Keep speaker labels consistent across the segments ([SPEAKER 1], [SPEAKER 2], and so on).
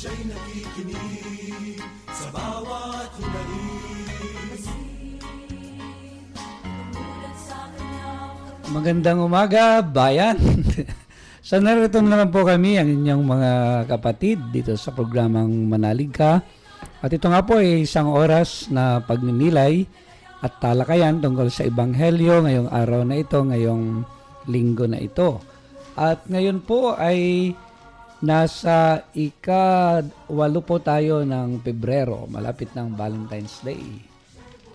[SPEAKER 1] Siya'y nakikinig sa bawat hinaing.
[SPEAKER 2] Magandang umaga, bayan. So narito na naman po kami, ang inyong mga kapatid dito sa programang Manalig Ka. At ito nga po ay isang oras na pagninilay at talakayan tungkol sa Ebanghelyo ngayong araw na ito, ngayong linggo na ito. At ngayon po ay nasa ika-8 po tayo ng Pebrero, malapit ng Valentine's Day.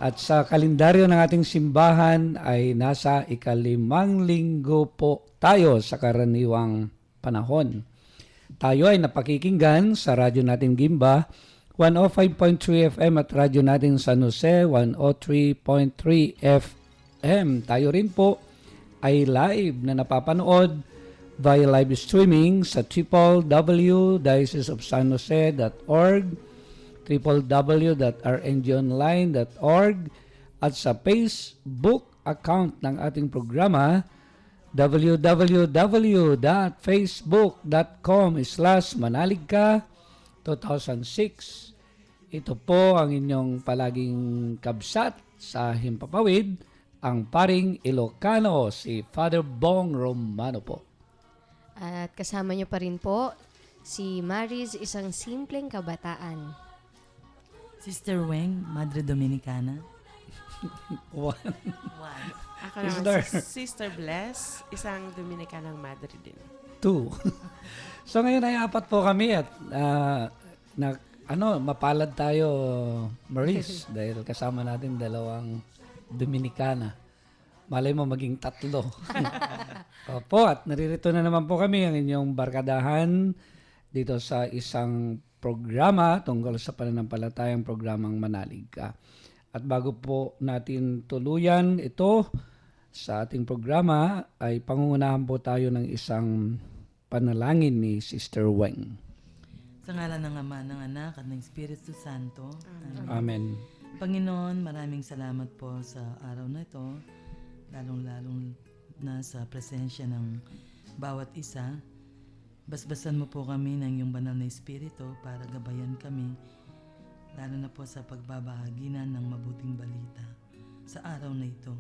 [SPEAKER 2] At sa kalendaryo ng ating simbahan ay nasa ika-5 linggo po tayo sa karaniwang panahon. Tayo ay napakikinggan sa radyo nating Gimba, 105.3 FM at radyo nating San Jose, 103.3 FM. Tayo rin po ay live na napapanood via live streaming sa www.diocesesofsanjose.org, www.rngonline.org at sa Facebook account ng ating programa www.facebook.com/manaligka2006. Ito po ang inyong palaging kabsat sa Himpapawid, ang paring Ilocano, si Father Bong Romano po.
[SPEAKER 3] At kasama niyo pa rin po si Maris, isang simpleng kabataan.
[SPEAKER 4] Sister Weng, Madre Dominicana.
[SPEAKER 2] One.
[SPEAKER 5] Ako naman,
[SPEAKER 2] Sister.
[SPEAKER 5] Sister Bless, isang Dominicanang madre din.
[SPEAKER 2] 2. So ngayon ay 4 po kami at mapalad tayo, Maris, dahil kasama natin 2 Dominicana. Malay mo maging 3. Opo, at naririto na naman po kami ang inyong barkadahan dito sa isang programa tungkol sa pananampalatayang programang Manalig Ka. At bago po natin tuluyan ito sa ating programa, ay pangungunahan po tayo ng isang panalangin ni Sister Weng.
[SPEAKER 4] Sa ngalan ng Ama, ng Anak, at ng Espiritu Santo.
[SPEAKER 2] Amen.
[SPEAKER 4] Panginoon, maraming salamat po sa araw na ito, lalong-lalong na sa presensya ng bawat isa. Basbasan mo po kami ng iyong banal na Espiritu para gabayan kami, lalo na po sa pagbabahaginan ng mabuting balita sa araw na ito.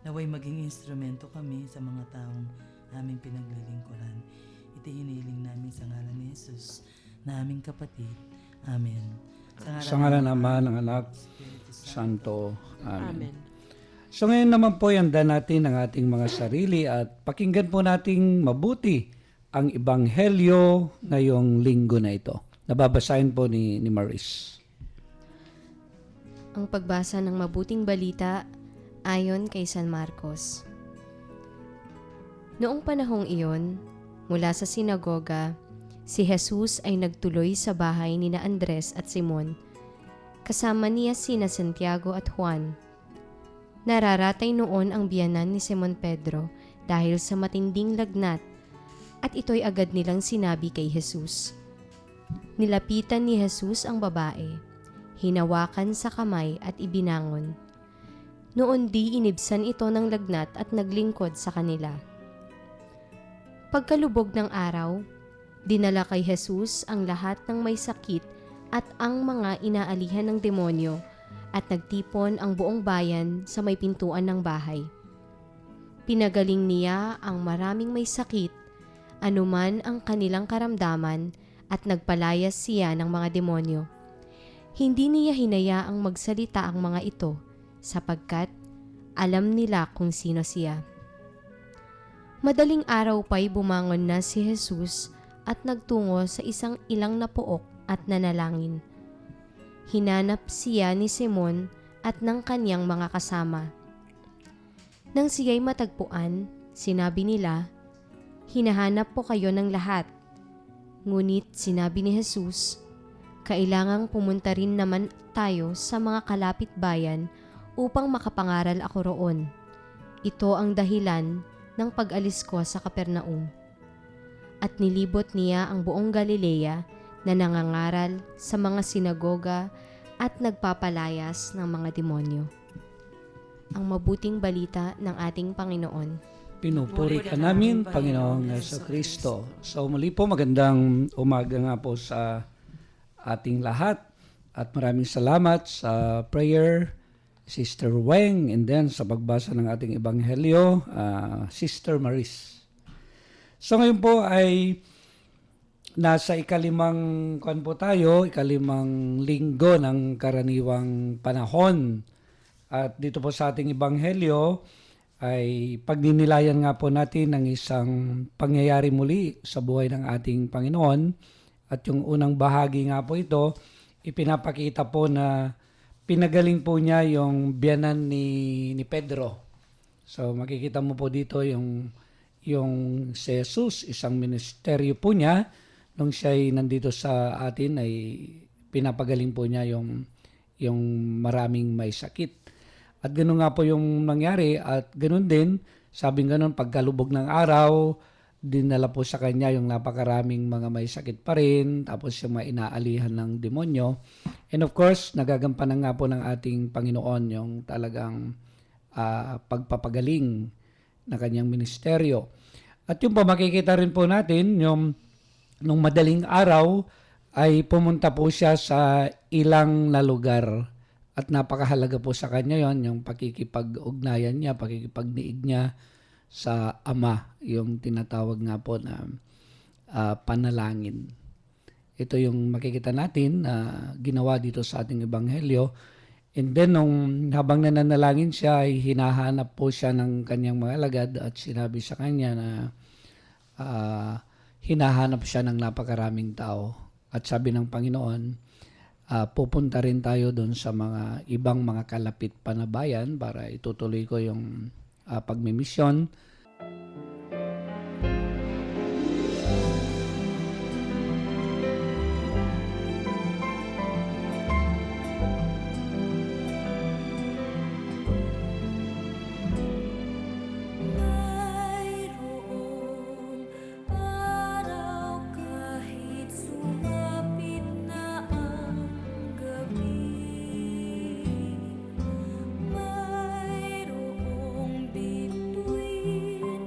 [SPEAKER 4] Naway maging instrumento kami sa mga taong aming pinaglilingkuran. Ito hinihiling namin sa ngalan ni Jesus na aming kapatid. Amen.
[SPEAKER 2] Sa ngalan ng Ama, ng Anak, Santo. Amen.
[SPEAKER 5] Amen.
[SPEAKER 2] So ngayon naman po yanda natin ang ating mga sarili at pakinggan po nating mabuti ang Ebanghelyo ngayong linggo na ito. Nababasahin po ni Maris.
[SPEAKER 3] Ang pagbasa ng mabuting balita ayon kay San Marcos. Noong panahong iyon, mula sa sinagoga, si Jesus ay nagtuloy sa bahay ni na Andres at Simon. Kasama niya sina Santiago at Juan. Nararatay noon ang biyanan ni Simon Pedro dahil sa matinding lagnat, at ito'y agad nilang sinabi kay Jesus. Nilapitan ni Jesus ang babae, hinawakan sa kamay at ibinangon. Noon di inibsan ito ng lagnat at naglingkod sa kanila. Pagkalubog ng araw, dinala kay Jesus ang lahat ng may sakit at ang mga inaalihan ng demonyo, at nagtipon ang buong bayan sa may pintuan ng bahay. Pinagaling niya ang maraming may sakit, anuman ang kanilang karamdaman, at nagpalayas siya ng mga demonyo. Hindi niya hinayaang magsalita ang mga ito, sapagkat alam nila kung sino siya. Madaling araw pa'y bumangon na si Jesus at nagtungo sa isang ilang na pook at nanalangin. Hinanap siya ni Simon at ng kanyang mga kasama. Nang siya'y matagpuan, sinabi nila, "Hinahanap po kayo ng lahat." Ngunit sinabi ni Jesus, "Kailangang pumunta rin naman tayo sa mga kalapit bayan upang makapangaral ako roon. Ito ang dahilan ng pag-alis ko sa Kapernaum." At nilibot niya ang buong Galilea na nangangaral sa mga sinagoga at nagpapalayas ng mga demonyo. Ang mabuting balita ng ating Panginoon.
[SPEAKER 2] Pinupuri ka namin, Panginoong Yesu Kristo. So muli po, magandang umaga nga po sa ating lahat. At maraming salamat sa prayer, Sister Weng, and then sa pagbasa ng ating Ebanghelyo, Sister Maris. So ngayon po ay nasa ikalimang linggo ng karaniwang panahon. At dito po sa ating Ebanghelyo ay pagninilayan nga po natin ng isang pangyayari muli sa buhay ng ating Panginoon. At yung unang bahagi nga po ito, ipinapakita po na pinagaling po niya yung biyanan ni Pedro. So makikita mo po dito yung si Jesus, isang ministeryo po niya, nung siya ay nandito sa atin ay pinapagaling po niya yung maraming may sakit. At ganoon nga po yung nangyari at ganoon din, sabing ganoon pagkalubog ng araw, dinala po sa kanya yung napakaraming mga may sakit pa rin, tapos yung mga inaalihan ng demonyo. And of course, nagagampanan nga po ng ating Panginoon yung talagang pagpapagaling na kanyang ministeryo. At yung pa makikita rin po natin, yung nung madaling araw ay pumunta po siya sa ilang na lugar. At napakahalaga po sa kanya yon, yung pakikipag-ugnayan niya, pakikipagniig niya sa Ama, yung tinatawag nga po na panalangin. Ito yung makikita natin na ginawa dito sa ating Ebanghelyo. And then, habang nananalangin siya, ay hinahanap po siya ng kanyang mga alagad at sinabi sa kanya na hinahanap siya ng napakaraming tao. At sabi ng Panginoon, pupunta rin tayo doon sa mga ibang mga kalapit pa na bayan para itutuloy ko yung pagmimisyon.
[SPEAKER 6] Mayroong araw kahit sumapit na ang gabi, mayroong bituin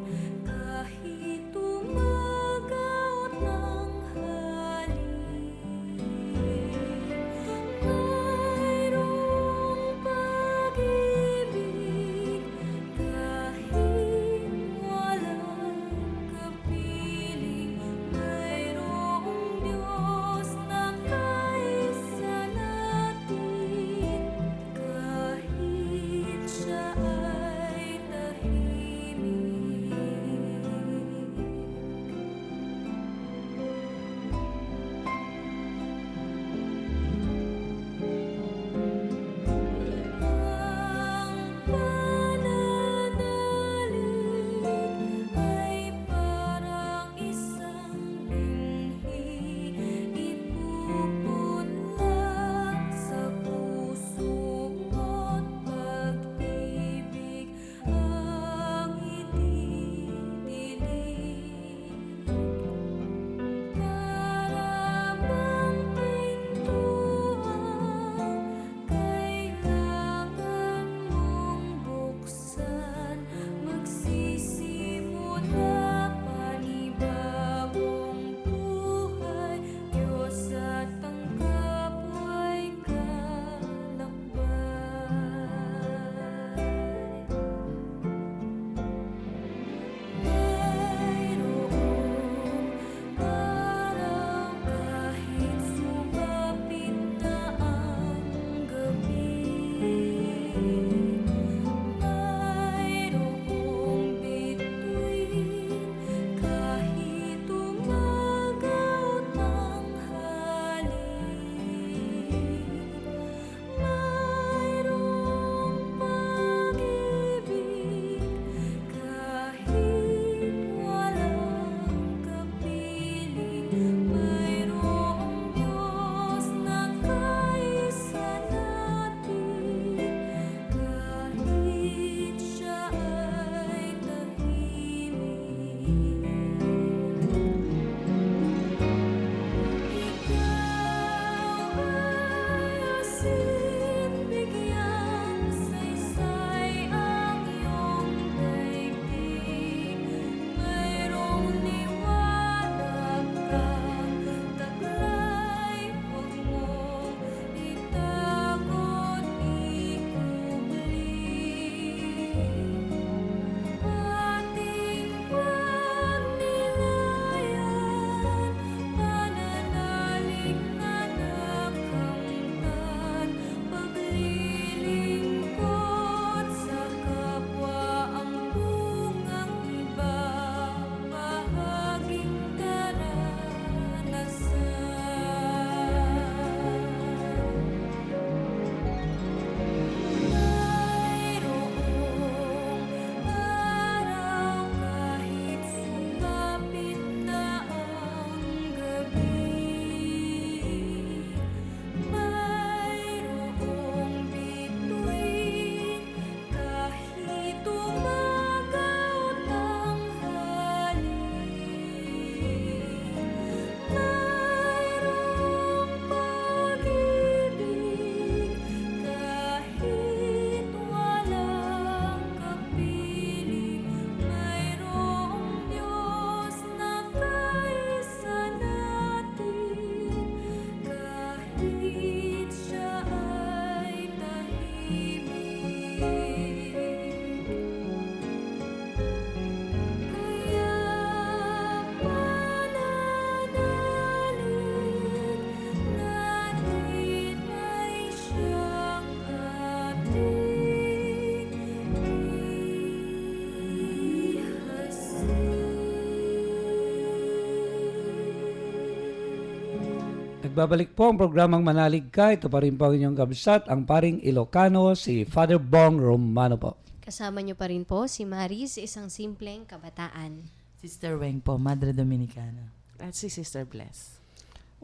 [SPEAKER 2] nagbabalik po ang programang Manalig Ka. Ito pa rin po ang inyong kabsat, ang paring Ilocano, si Father Bong Romano po.
[SPEAKER 3] Kasama niyo pa rin po si Maris, isang simpleng kabataan.
[SPEAKER 4] Sister Weng po, Madre Dominicana.
[SPEAKER 5] At si Sister Bless.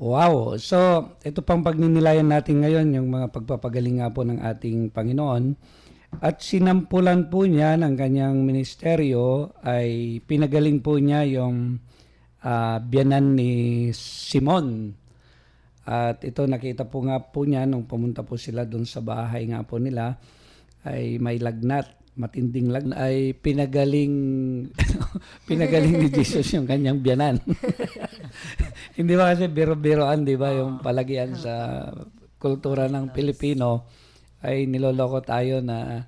[SPEAKER 2] Wow! So, ito pang pagninilayan natin ngayon, yung mga pagpapagaling nga po ng ating Panginoon. At sinampulan po niya ng kanyang ministeryo ay pinagaling po niya yung biyanan ni Simon. At ito nakita po nga po niya nung pumunta po sila doon sa bahay nga po nila ay may lagnat, matinding lagnat, ay pinagaling pinagaling ni Jesus yung kanyang biyanan. Hindi ba kasi biro-biroan, di ba, yung palagian sa kultura ng Pilipino ay niloloko tayo na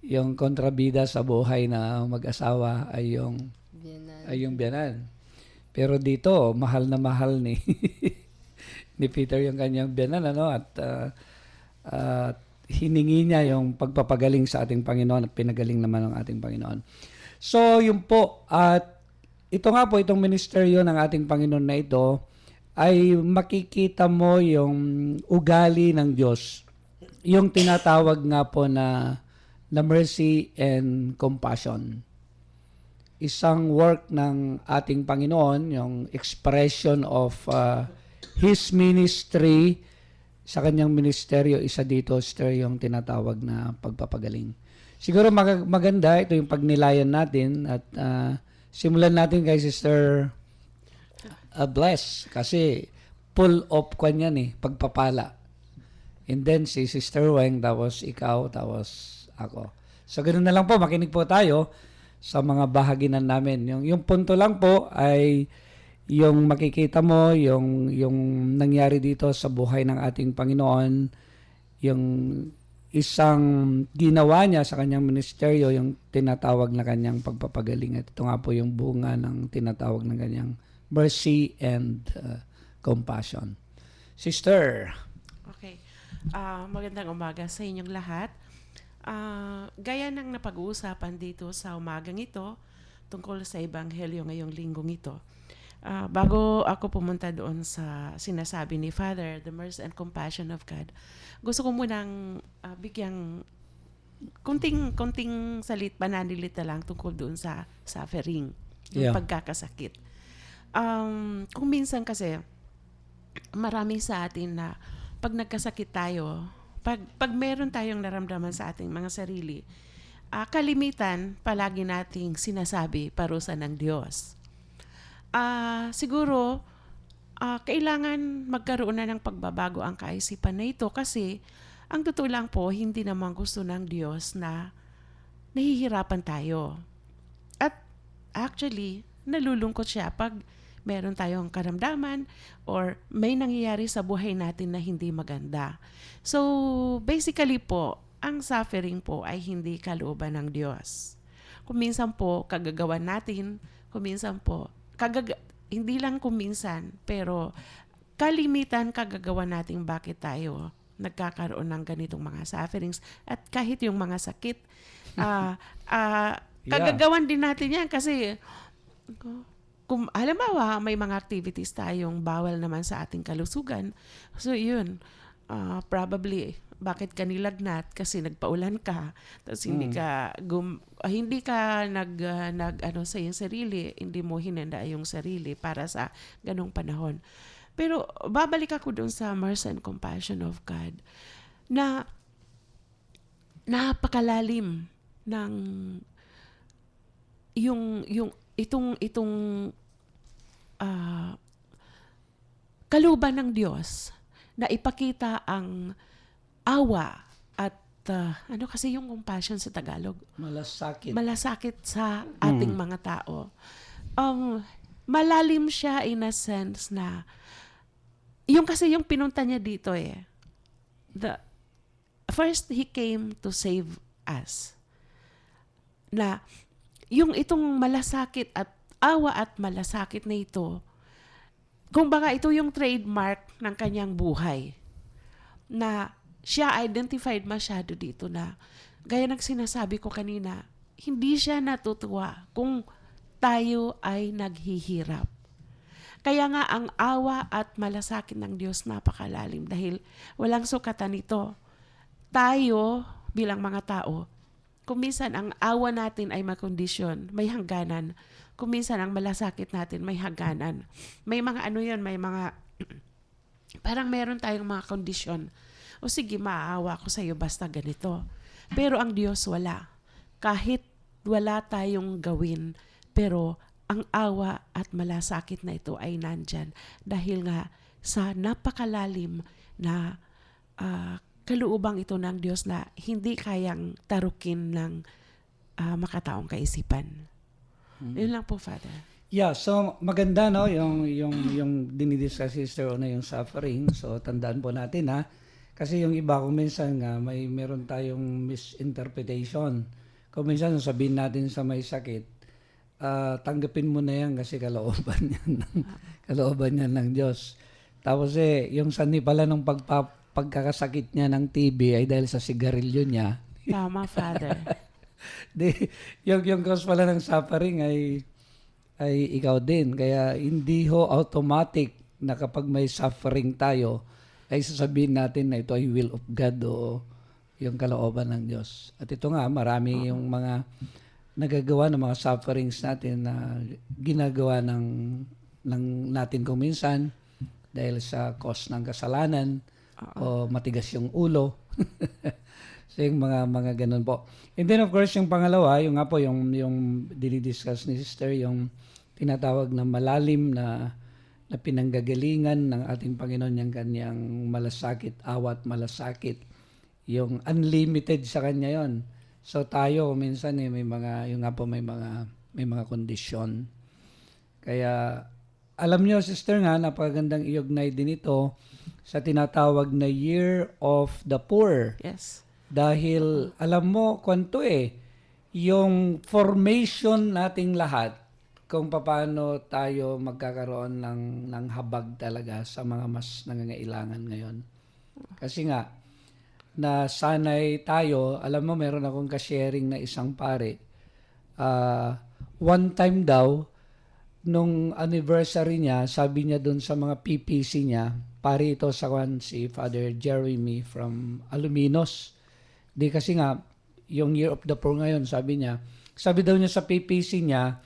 [SPEAKER 2] yung kontrabida sa buhay na mag-asawa ay yung biyanan. Pero dito, mahal na mahal ni ni Peter yung kanyang biyanan, ano, at hiningi niya yung pagpapagaling sa ating Panginoon at pinagaling naman ng ating Panginoon. So, yun po, at ito nga po, itong ministeryo ng ating Panginoon na ito, ay makikita mo yung ugali ng Diyos. Yung tinatawag nga po na mercy and compassion. Isang work ng ating Panginoon, yung expression of His ministry sa kanyang ministeryo, isa dito, sister, yung tinatawag na pagpapagaling. Siguro maganda, ito yung pagnilayan natin at simulan natin kay Sister Bless kasi full of kanyan pagpapala. And then si Sister Weng, tapos ikaw, tapos ako. So ganoon na lang po, makinig po tayo sa mga bahaginan namin. Yung punto lang po ay yung makikita mo, yung nangyari dito sa buhay ng ating Panginoon, yung isang ginawa niya sa kanyang ministeryo, yung tinatawag na kanyang pagpapagaling. At ito nga po yung bunga ng tinatawag na kanyang mercy and compassion. Sister.
[SPEAKER 5] Okay. Magandang umaga sa inyong lahat. Gaya ng napag-uusapan dito sa umagang ito tungkol sa Ebanghelyo ngayong linggong ito, bago ako pumunta doon sa sinasabi ni Father, the mercy and compassion of God, gusto ko munang bigyang konting pananalita lang tungkol doon sa suffering, yung pagkakasakit. Kung minsan kasi, marami sa atin na pag nagkasakit tayo, pag meron tayong naramdaman sa ating mga sarili, kalimitan palagi nating sinasabi parusa ng Diyos. Siguro, kailangan magkaroon na ng pagbabago ang kaisipan na ito kasi ang totoo lang po, hindi naman gusto ng Diyos na nahihirapan tayo. At actually, nalulungkot siya pag meron tayong karamdaman or may nangyayari sa buhay natin na hindi maganda. So, basically po, ang suffering po ay hindi kalooban ng Diyos. Kung minsan po, kagagawan natin, kung minsan po, hindi lang kung minsan, pero kalimitan kagagawan natin bakit tayo nagkakaroon ng ganitong mga sufferings at kahit yung mga sakit, kagagawan din natin yan kasi kung halimbawa may mga activities tayong bawal naman sa ating kalusugan, so yun, probably bakit ka nilagnat kasi nagpaulan ka, tapos hindi ka nag sa iyong sarili, hindi mo hinanda yung sarili para sa ganong panahon. Pero babalik ako doon sa mercy and compassion of God na napakalalim ng itong kalooban ng Diyos na ipakita ang awa at ano kasi yung compassion sa Tagalog? Malasakit sa ating mga tao. Malalim siya in a sense na yung pinunta niya dito first he came to save us. Na yung itong malasakit at awa at malasakit na ito, kumbaga ito yung trademark ng kanyang buhay. Na siya identified masyado dito na, gaya ng sinasabi ko kanina, hindi siya natutuwa kung tayo ay naghihirap. Kaya nga ang awa at malasakit ng Diyos napakalalim dahil walang sukatan nito. Tayo bilang mga tao, kuminsan ang awa natin ay makondisyon, may hangganan. Kuminsan ang malasakit natin may hangganan. May mga ano yun, may mga parang meron tayong mga kondisyon. O sige, maaawa ko sa iyo basta ganito. Pero ang Diyos wala. Kahit wala tayong gawin, pero ang awa at malasakit na ito ay nandyan. Dahil nga sa napakalalim na kaluubang ito ng Diyos na hindi kayang tarukin ng makataong kaisipan. Yun lang po, Father.
[SPEAKER 2] Yeah, so maganda no yung dinidiscuss sister na yung suffering. So tandaan po natin ha. Kasi yung iba kung minsan nga meron tayong misinterpretation. Kung minsan sabihin natin sa may sakit, tanggapin mo na yan kasi kalooban yan ng Diyos. Tapos yung sanhi pala ng pagkakasakit niya ng TB ay dahil sa sigarilyo niya.
[SPEAKER 5] Tama, Father.
[SPEAKER 2] yung cause pala ng suffering ay ikaw din. Kaya hindi ho automatic na kapag may suffering tayo, ay sasabihin natin na ito ay will of God o yung kalooban ng Diyos. At ito nga, marami yung mga nagagawa ng mga sufferings natin na ginagawa ng natin kung minsan dahil sa cause ng kasalanan o matigas yung ulo. So yung mga ganun po. And then of course yung pangalawa, yung nga po yung dinidiscuss ni Sister, yung tinatawag na malalim na pinanggagalingan ng ating Panginoon yung kanyang malasakit, awat malasakit. Yung unlimited sa kanya yon. So tayo minsan may mga yung nga po may mga kondisyon. Kaya alam niyo sister nga napakagandang i-ignite din ito sa tinatawag na Year of the Poor.
[SPEAKER 5] Yes.
[SPEAKER 2] Dahil alam mo kwanto yung formation nating lahat kung paano tayo magkakaroon ng habag talaga sa mga mas nangangailangan ngayon. Kasi nga na sanay tayo, alam mo meron akong ka-sharing na isang pare. One time daw nung anniversary niya, sabi niya doon sa mga PPC niya, pare ito sa si Father Jeremy from Aluminos. Di kasi nga yung Year of the Poor ngayon, sabi daw niya sa PPC niya,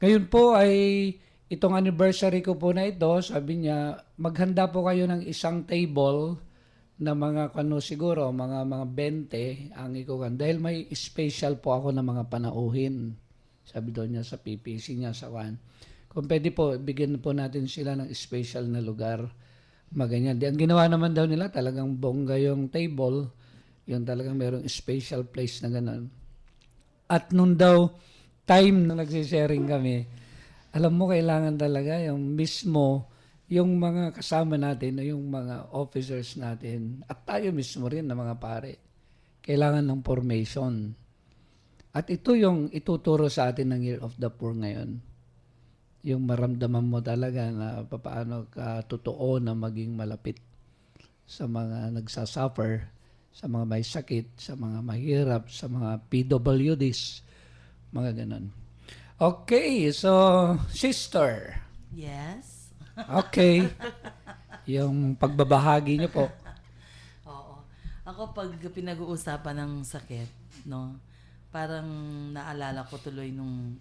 [SPEAKER 2] ngayon po ay itong anniversary ko po na ito, sabi niya, maghanda po kayo ng isang table na mga siguro, mga 20 ang ikukan. Dahil may special po ako na mga panauhin. Sabi doon niya sa PPC niya sa kung pwede po, bigyan po natin sila ng special na lugar. Maganyan. Ang ginawa naman daw nila, talagang bongga yung table. Yung talagang merong special place na gano'n. At nung daw, time na nagsisharing kami, alam mo, kailangan talaga yung mismo, yung mga kasama natin, yung mga officers natin, at tayo mismo rin na mga pare, kailangan ng formation. At ito yung ituturo sa atin ng Year of the Poor ngayon. Yung maramdaman mo talaga na paano ka totoo na maging malapit sa mga nagsasuffer, sa mga may sakit, sa mga mahirap, sa mga PWDs, mga ganon. Okay, so sister.
[SPEAKER 4] Yes.
[SPEAKER 2] Okay. Yung pagbabahagi niyo po.
[SPEAKER 4] Oo. Ako pag pinag-uusapan ng sakit, no, parang naalala ko tuloy nung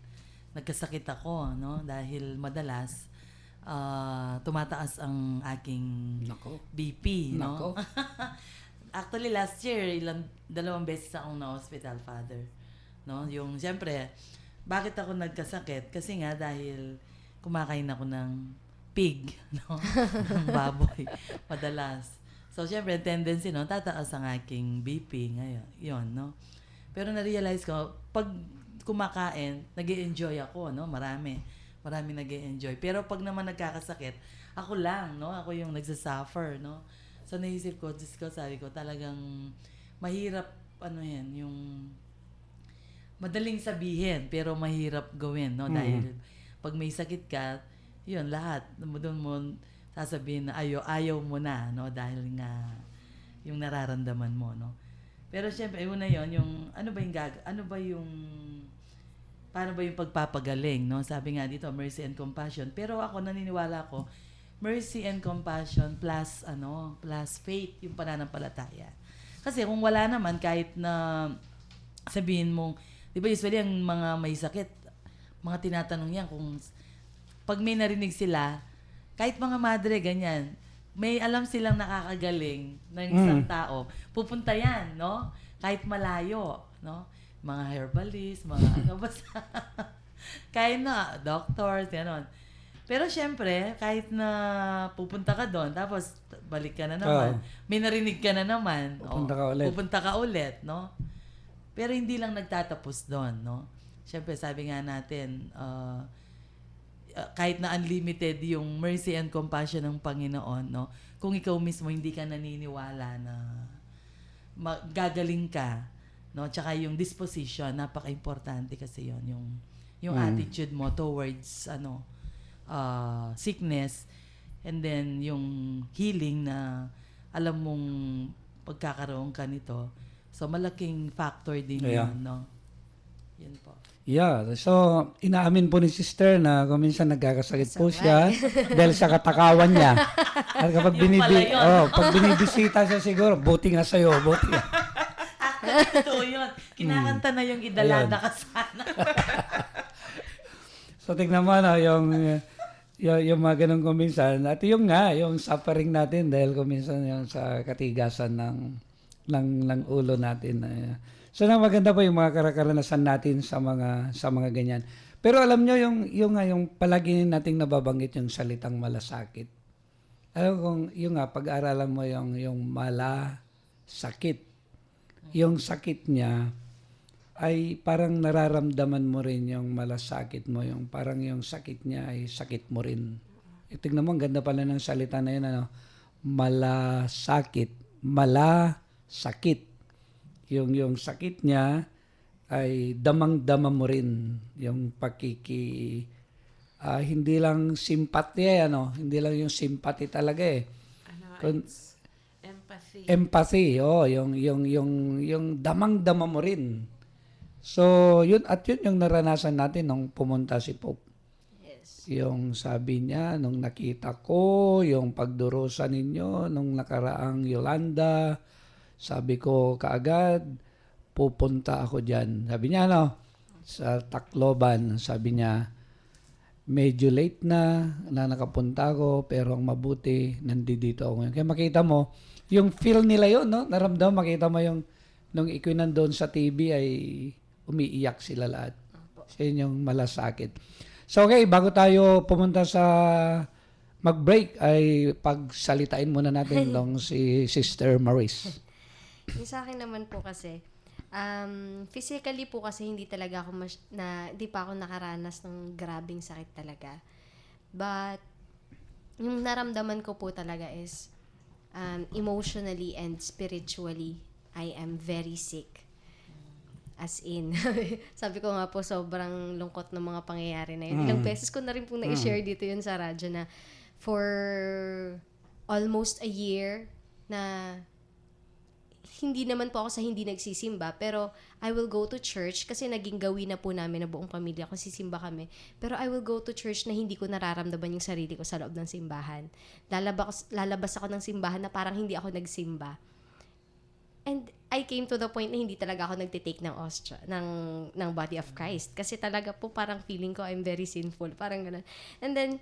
[SPEAKER 4] nagkasakit ako, no, dahil madalas tumataas ang aking
[SPEAKER 2] Nako.
[SPEAKER 4] BP, no.
[SPEAKER 2] Nako.
[SPEAKER 4] Actually last year, 2 beses akong na-hospital, Father. No, yung siyempre, bakit ako nagkasakit? Kasi nga dahil kumakain ako ng pig, no? Ng baboy, madalas. So, syempre, tendency, no? Tataas ang aking BP ngayon. Yun, no? Pero na-realize ko, pag kumakain, nag-e-enjoy ako, no? Marami nag-e-enjoy. Pero pag naman nagkakasakit, ako lang, no? Ako yung nagsasuffer, no? So, naisip ko, Diyos ko, sabi ko, talagang mahirap, yung madaling sabihin, pero mahirap gawin, no? Dahil pag may sakit ka, yun, lahat. Doon mo sasabihin na ayaw mo na, no? Dahil nga yung nararamdaman mo, no? Pero syempre, una yon yung, ano ba yung paano ba yung pagpapagaling, no? Sabi nga dito, mercy and compassion. Pero ako, naniniwala ko, mercy and compassion plus, plus faith, yung pananampalataya. Kasi kung wala naman, kahit na sabihin mong, di ba usually ang mga may sakit, mga tinatanong yan kung pag may narinig sila, kahit mga madre, ganyan, may alam silang nakakagaling ng isang tao, pupunta yan, no? Kahit malayo, no? Mga herbalist, mga basta. Kahit na, doctors, gano'n. Pero syempre, kahit na pupunta ka doon, tapos balik ka na naman, may narinig ka na naman. Pupunta ka ulit, no? Pero hindi lang nagtatapos doon, no? Syempre, sabi nga natin, kahit na unlimited yung mercy and compassion ng Panginoon, no? Kung ikaw mismo hindi ka naniniwala na gagaling ka, no? Tsaka yung disposition, napaka-importante kasi yon, yung attitude mo towards sickness, and then yung healing na alam mong pagkakaroon ka nito. So malaking factor din yun, no? Yun po.
[SPEAKER 2] Yeah, so inaamin po ni sister na kung minsan nagkakasakit po siya dahil sa katakawan niya. At kapag pag binibisita siya siguro, buti nga sa'yo, buti nga.
[SPEAKER 4] Totoo yun. Kinakanta na yung idalada ka sana.
[SPEAKER 2] So tignan mo yung mga ganun kuminsan. At yung suffering natin dahil kuminsan yung sa katigasan ng ulo natin. So maganda po yung mga karanasan natin sa mga ganyan. Pero alam nyo yung palagi nating nababanggit yung salitang malasakit. Alam kung pag-aralan mo yung malasakit. Yung sakit niya ay parang nararamdaman mo rin yung malasakit mo, yung parang yung sakit niya ay sakit mo rin. Tingnan mo, ang ganda pala ng salita na yun, malasakit, malasakit. Yung sakit niya ay damang-dama mo rin yung hindi lang simpatya, hindi lang yung sympathy talaga
[SPEAKER 5] It's empathy.
[SPEAKER 2] Empathy, yung damang-dama mo rin. So, yun yung naranasan natin nung pumunta si Pope.
[SPEAKER 3] Yes.
[SPEAKER 2] Yung sabi niya, nung nakita ko, yung pagdurusa ninyo, nung nakaraang Yolanda, sabi ko kaagad, pupunta ako dyan. Sabi niya, sa Tacloban, sabi niya, medyo late na nakapunta ako, pero ang mabuti, nandito ako ngayon. Kaya makita mo, yung feel nila yun, naramdaman, makita mo yung, nung ikaw nandun sa TV ay umiiyak sila lahat. So, yun yung malasakit. So, okay, bago tayo pumunta sa mag-break, ay pagsalitain muna natin nung si Sister Maurice.
[SPEAKER 3] Yung sa akin naman po kasi, physically po kasi hindi talaga ako hindi pa ako nakaranas ng grabing sakit talaga. But, yung naramdaman ko po talaga is, emotionally and spiritually, I am very sick. As in, sabi ko nga po, sobrang lungkot ng mga pangyayari na yun. Ilang beses ko na rin po na-share dito yun sa radyo na for almost a year na hindi naman po ako sa hindi nagsisimba, pero I will go to church kasi naging gawin na po namin na buong pamilya kung sisimba kami. Pero I will go to church na hindi ko nararamdaman yung sarili ko sa loob ng simbahan. Lalabas ako ng simbahan na parang hindi ako nagsimba. And I came to the point na hindi talaga ako nagtitake ng ostra, ng body of Christ. Kasi talaga po parang feeling ko I'm very sinful. Parang gano'n. And then,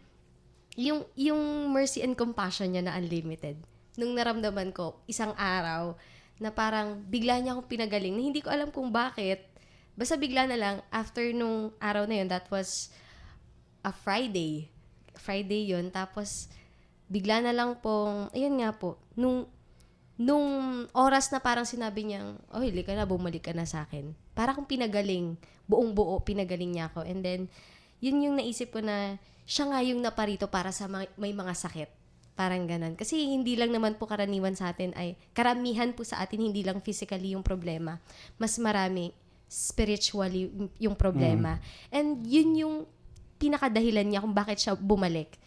[SPEAKER 3] yung mercy and compassion niya na unlimited. Nung naramdaman ko, isang araw, na parang bigla niya akong pinagaling, na hindi ko alam kung bakit. Basta bigla na lang, after nung araw na yun, that was a Friday. Friday yun. Tapos, bigla na lang pong, ayun nga po, nung oras na parang sinabi niyang, hili ka na, bumalik ka na sa akin. Para kung pinagaling, buong buo, pinagaling niya ako. And then, yun yung naisip ko na, siya nga yung naparito para sa may mga sakit. Parang ganun. Kasi hindi lang naman po karaniwan sa atin karamihan po sa atin, hindi lang physically yung problema. Mas marami, spiritually yung problema. And yun yung pinakadahilan niya kung bakit siya bumalik.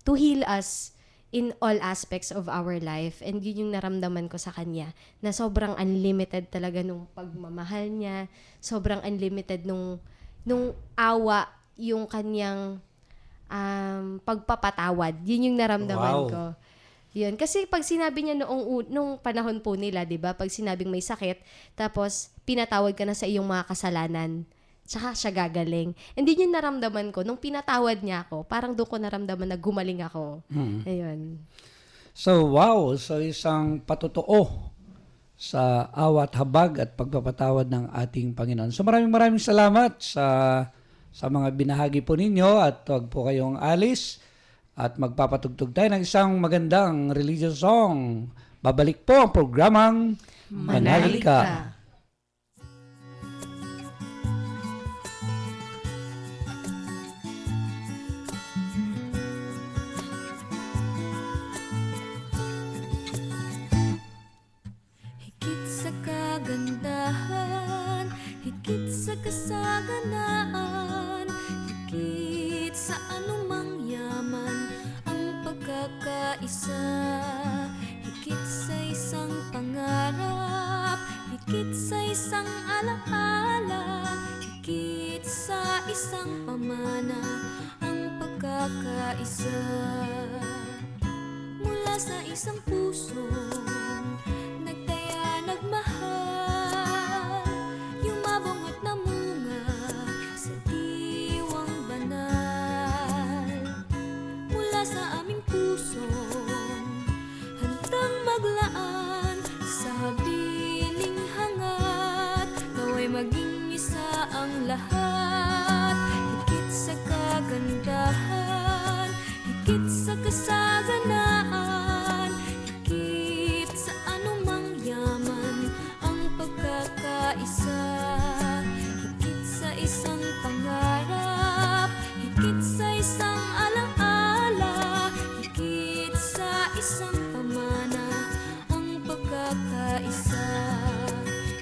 [SPEAKER 3] To heal us in all aspects of our life. And yun yung naramdaman ko sa kanya. Na sobrang unlimited talaga nung pagmamahal niya. Sobrang unlimited nung nung awa yung kanyang pagpapatawad. Yun yung naramdaman
[SPEAKER 2] Wow.
[SPEAKER 3] ko. Yun. Kasi pag sinabi niya nung panahon po nila, di ba? Pag sinabing may sakit, tapos pinatawad ka na sa iyong mga kasalanan, tsaka siya gagaling. Hindi yun naramdaman ko. Nung pinatawad niya ako, parang doon ko naramdaman na gumaling ako. Ayun.
[SPEAKER 2] So, wow. So, isang patotoo sa awa at habag at pagpapatawad ng ating Panginoon. So, maraming salamat sa mga binahagi po ninyo at huwag po kayong alis at magpapatugtog tayo ng isang magandang religious song. Babalik po ang programang Manalig Ka.
[SPEAKER 6] Higit sa kagandahan, higit sa kasaganaan, higit sa anumang yaman, ang pagkakaisa. Higit sa isang pangarap, higit sa isang alaala, higit sa isang pamana, ang pagkakaisa. Mula sa isang pusong nagtaya, nagmahal, yumabong at namunga sa diwang banal. Mula sa aming pusong handang maglaan sa habiling hangat, naway maging isa ang lahat. Higit sa kagandahan, higit sa kasaganaan, higit sa anumang yaman, ang pagkakaisa. Higit sa isang pangarap, higit sa isang alaala, higit sa isang pamana, ang pagkakaisa.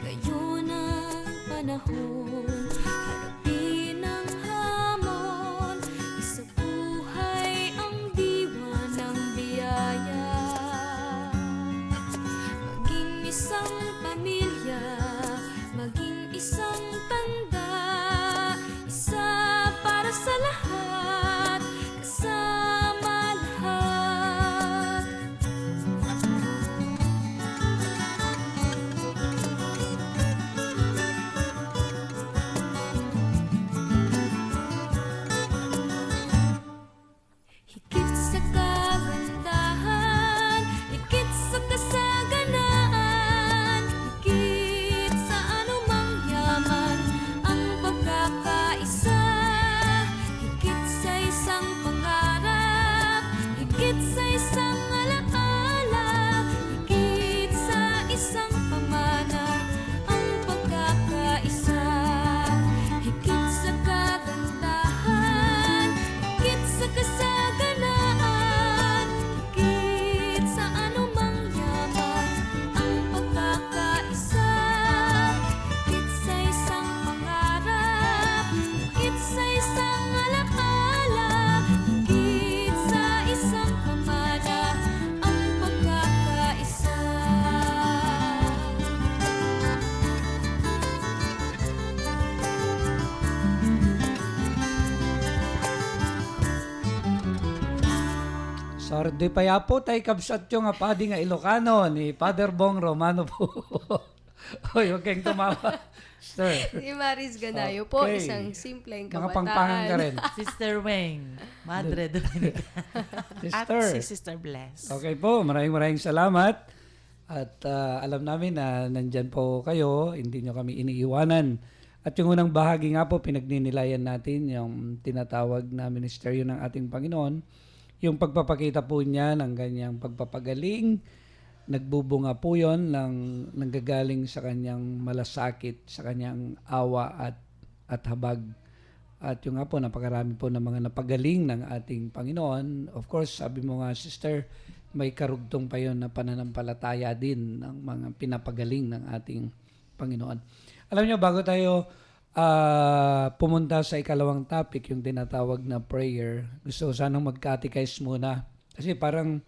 [SPEAKER 6] Ngayon ang panahon, harapin ang hamon, isa buhay ang diwa ng biyaya. Maging isang pamilya, maging isang tanda, isa para sa lahat, kasama lahat. Higit sa kagandahan, higit sa kasaganaan, higit sa anumang yaman, ang pagkakaisa. Higit sa isang pangarap, higit sa isang alaala, higit sa isang pamana, ang pagkakaisa. Higit sa kagandahan, higit sa kasaganaan, higit sa anumang yaman, ang pagkakaisa. Higit sa isang pangarap, higit sa isang alaala, higit sa isang pamana, ang pagkakaisa.
[SPEAKER 2] Sardi payapo tay kabsat yung nga padi nga Ilocano ni Father Bong Romano po. Hoy, huwag kayong tumawa. Sir,
[SPEAKER 3] Si Maris Ganayo po,
[SPEAKER 2] Okay.
[SPEAKER 3] isang simpleng
[SPEAKER 2] mga
[SPEAKER 3] kabataan.
[SPEAKER 2] pangpangan ka rin.
[SPEAKER 4] Sister Weng, Madre Dominica.
[SPEAKER 5] At
[SPEAKER 2] Sister.
[SPEAKER 5] si Sister Bless.
[SPEAKER 2] Okay po, maraming salamat. At alam namin na nandyan po kayo, hindi nyo kami iniiwanan. At yung unang bahagi nga po, pinagninilayan natin yung tinatawag na ministeryo ng ating Panginoon. Yung pagpapakita po niya ng ganyang pagpapagaling, nagbubunga po yun ng nanggagaling sa kanyang malasakit, sa kanyang awa at habag. At yung nga po, napakarami po ng mga napagaling ng ating Panginoon. Of course, sabi mo nga, sister, may karugtong pa yun na pananampalataya din ng mga pinapagaling ng ating Panginoon. Alam niyo, bago tayo pumunta sa ikalawang topic, yung tinatawag na prayer, gusto ko sanang mag-catechize muna. Kasi parang,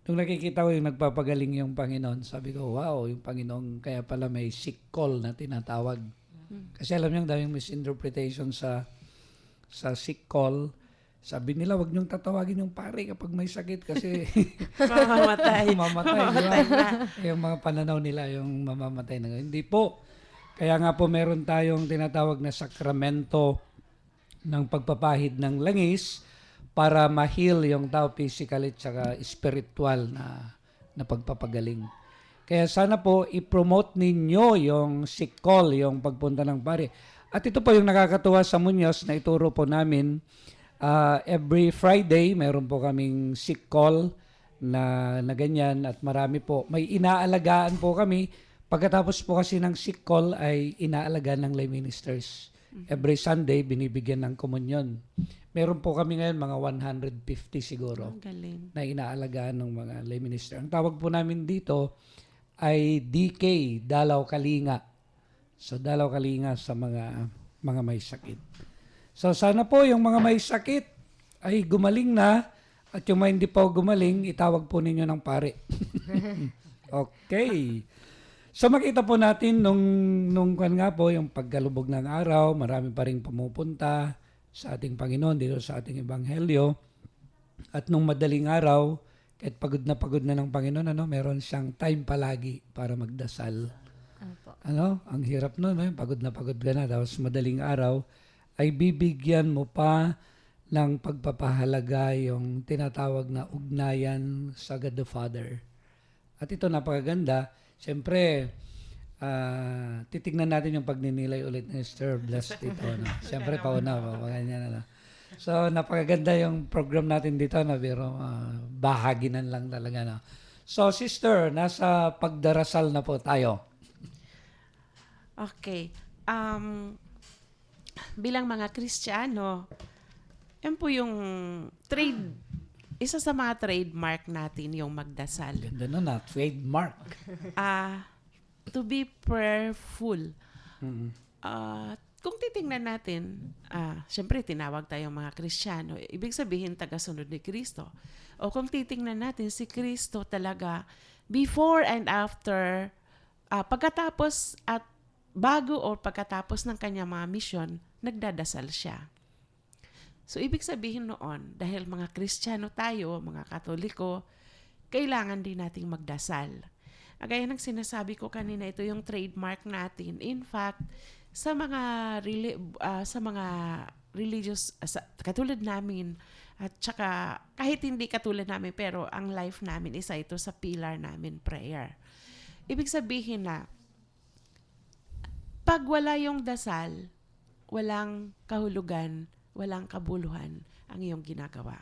[SPEAKER 2] nung nakikita ko yung nagpapagaling yung Panginoon, sabi ko, wow, yung Panginoon, kaya pala may sick call na tinatawag. Kasi alam niyo, ang daming misinterpretation sa sick call. Sabi nila, wag niyong tatawagin yung pare kapag may sakit kasi
[SPEAKER 5] Mamamatay.
[SPEAKER 2] mamamatay.
[SPEAKER 5] Mamamatay
[SPEAKER 2] Di ba?
[SPEAKER 5] na.
[SPEAKER 2] Yung mga pananaw nila, yung mamamatay na. Hindi po. Kaya nga po meron tayong tinatawag na sakramento ng pagpapahid ng langis para ma-heal yung tao physically at saka spiritual na pagpapagaling. Kaya sana po i-promote ninyo yung sick call, yung pagpunta ng pare. At ito po yung nakakatuwa sa Muñoz na ituro po namin. Every Friday, meron po kaming sick call na ganyan at marami po. May inaalagaan po kami. Pagkatapos po kasi ng sick call ay inaalagaan ng lay ministers. Every Sunday, binibigyan ng komunyon. Meron po kami ngayon mga 150 siguro
[SPEAKER 5] Ang galing.
[SPEAKER 2] na inaalagaan ng mga lay minister. Ang tawag po namin dito ay DK, Dalaw Kalinga. So Dalaw Kalinga sa mga may sakit. So sana po yung mga may sakit ay gumaling na at yung mga hindi pa gumaling, itawag po ninyo ng pare. Okay. So makita po natin nung kan nga po yung pagkalubog ng araw, marami pa rin pumupunta sa ating Panginoon dito sa ating Ebanghelyo. At nung madaling araw, kahit pagod na ng Panginoon, meron siyang time palagi para magdasal.
[SPEAKER 3] Opo.
[SPEAKER 2] Ang hirap nun, pagod na ka na, tapos madaling araw, ay bibigyan mo pa ng pagpapahalaga yung tinatawag na ugnayan sa God the Father. At ito napakaganda. Siyempre, titignan natin yung pagninilay ulit ni Sister Blessed ito. Siyempre, pauna. Ganyan, So, napakaganda yung program natin dito, pero bahaginan lang talaga. So, Sister, nasa pagdarasal na po tayo.
[SPEAKER 5] Okay. Bilang mga Kristiyano, yan po yung isa sa mga trademark natin yung magdasal.
[SPEAKER 2] Ganda nun trademark.
[SPEAKER 5] To be prayerful. Kung titingnan natin, syempre tinawag tayong mga Kristiyano, ibig sabihin tagasunod ni Kristo. O kung titingnan natin, si Kristo talaga before and after, pagkatapos at bago o pagkatapos ng kanyang mga misyon, nagdadasal siya. So, ibig sabihin noon, dahil mga Kristiyano tayo, mga Katoliko, kailangan din nating magdasal. Gaya ng sinasabi ko kanina, ito yung trademark natin. In fact, sa mga religious, katulad namin, at saka kahit hindi katulad namin, pero ang life namin, isa ito sa pillar namin, prayer. Ibig sabihin na, pag wala yung dasal, walang kahulugan, walang kabuluhan ang iyong ginagawa.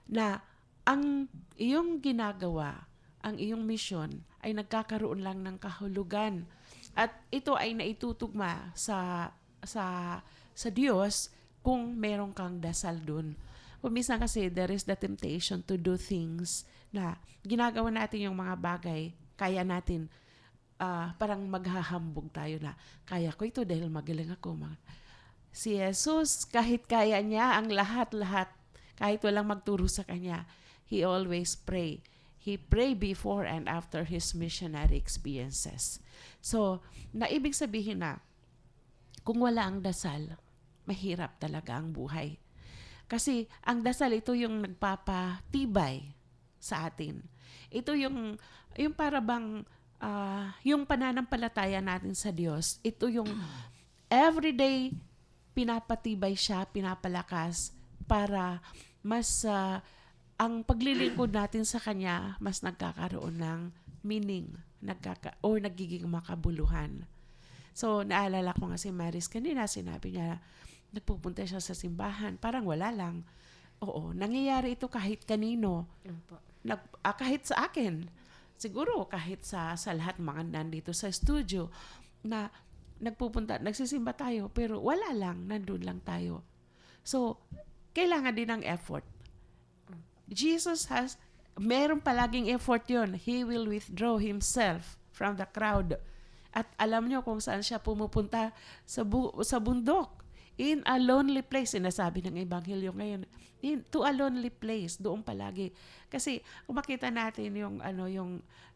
[SPEAKER 5] Na ang iyong ginagawa, ang iyong misyon ay nagkakaroon lang ng kahulugan. At ito ay naitutugma sa Diyos kung meron kang dasal dun. Kung minsan kasi there is the temptation to do things na ginagawa natin yung mga bagay, kaya natin parang maghahambog tayo na kaya ko ito dahil magaling ako. Si Jesus, kahit kaya niya ang lahat-lahat, kahit walang magturo sa kanya, He always pray. He pray before and after His missionary experiences. So, naibig sabihin na, kung wala ang dasal, mahirap talaga ang buhay. Kasi ang dasal, ito yung nagpapatibay sa atin. Ito yung para bang, yung pananampalataya natin sa Diyos, ito yung everyday pinapatibay siya, pinapalakas para mas ang paglilingkod natin sa Kanya mas nagkakaroon ng meaning or nagiging makabuluhan. So, naalala ko nga si Maris kanina, sinabi niya, nagpupunta siya sa simbahan, parang wala lang. Oo, nangyayari ito kahit kanino. Kahit sa akin. Siguro kahit sa lahat mga nandito sa studio na nagsisimba tayo, pero wala lang, nandun lang tayo. So, kailangan din ng effort. Jesus meron palaging effort yon. He will withdraw Himself from the crowd. At alam nyo kung saan siya pumupunta sa bundok. In a lonely place, sinasabi ng Ebanghelyo ngayon. To a lonely place, doon palagi. Kasi kung makita natin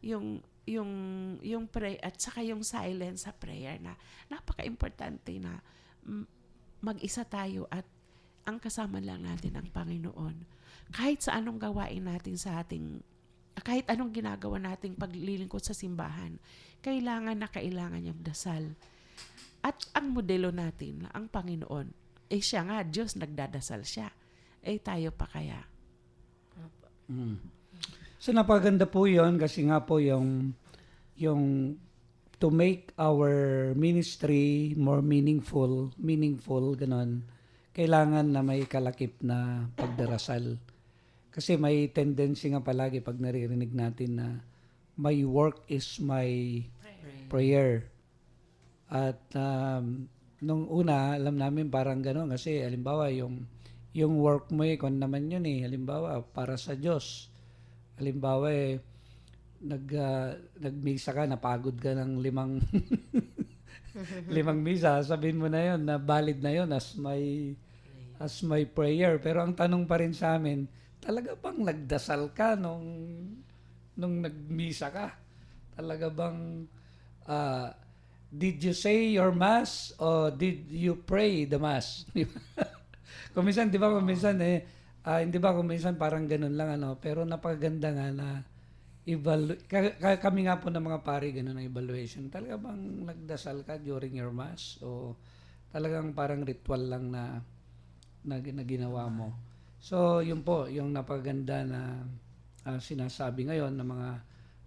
[SPEAKER 5] yung yung pray at saka yung silence sa prayer na napaka-importante na mag-isa tayo at ang kasama lang natin ang Panginoon. Kahit sa anong gawain natin kahit anong ginagawa nating paglilingkod sa simbahan, kailangan yung dasal. At ang modelo natin, ang Panginoon, siya nga, Diyos, nagdadasal siya. Tayo pa kaya?
[SPEAKER 2] So napaganda po 'yon kasi nga po yung to make our ministry more meaningful ganon. Kailangan na may kalakip na pagdarasal. Kasi may tendency nga palagi pag naririnig natin na my work is my prayer. At nung una, alam namin parang gano'n kasi halimbawa yung work mo kung naman yun halimbawa para sa Diyos. Halimbawa nagmisa ka, napagod ka ng 5 misa, sabihin mo na yun na valid na yun as my prayer. Pero ang tanong pa rin sa amin, talaga bang nagdasal ka nung nagmisa ka? Talaga bang did you say your mass or did you pray the mass? Kuminsan, di ba, hindi ba kuminsan parang ganun lang, pero napakaganda nga na kami nga po ng mga pari, ganun ang evaluation. Talaga bang nagdasal ka during your mass? O talagang parang ritual lang na ginawa mo? So, yun po, yung napaganda na sinasabi ngayon ng mga